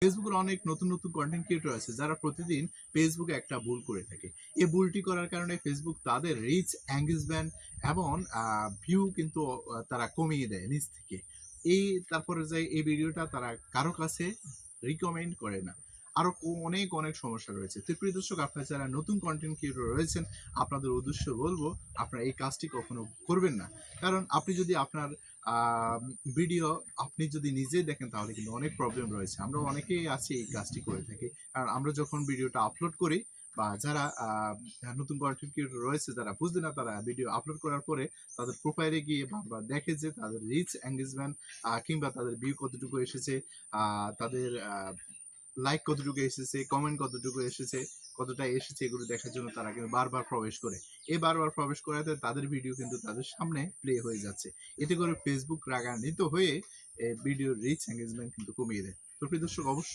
ফেসবুকের অনেক নতুন নতুন কন্টেন্ট ক্রিয়েটর আছে যারা প্রতিদিন ফেসবুকে একটা ভুল করে থাকে। এই ভুলটি করার কারণে ফেসবুক তাদের রিচ, এঙ্গেজমেন্ট এবং ভিউ কিন্তু তারা কমিয়ে দেয় নিজ থেকে। তারপরে যে এই ভিডিওটা তারা কারো কাছে রিকমেন্ড করে না। আরো অনেক অনেক সমস্যা রয়েছে। তো প্রিয় দর্শক, আপনারা যারা নতুন কন্টেন্ট ক্রিয়েটর রয়েছেন, আপনাদের উদ্দেশ্য বলবো আপনারা এই কাজটি কখনো করবেন না। কারণ আপনি যদি আপনার ভিডিও আপনি যদি নিজেই দেখেন তাহলে কিন্তু অনেক প্রবলেম রয়েছে। আমরা অনেকেই আছি এই কাজটি করে থাকি। কারণ আমরা যখন ভিডিওটা আপলোড করি বা যারা নতুন কন্টেন্ট ক্রিয়েটর রয়েছে যারা বুঝবে না, তারা ভিডিও আপলোড করার পরে তাদের প্রোফাইলে গিয়ে বারবার দেখে যে তাদের রিচ, এঙ্গেজমেন্ট কিংবা তাদের ভিউ কতটুকু এসেছে, তাদের লাইক কতটুকু এসেছে, কমেন্ট কতটুকু এসেছে, কতটা এসেছে, এগুলো দেখার জন্য তারা কিন্তু বারবার প্রবেশ করে। এই বারবার প্রবেশ করাতে তাদের ভিডিও কিন্তু তাদের সামনে প্লে হয়ে যাচ্ছে। এতে করে ফেসবুক রাগান্বিত হয়ে ভিডিওর রিচ, এঙ্গেজমেন্ট কিন্তু কমিয়ে দেয়। তো প্রিয় দর্শক, অবশ্যই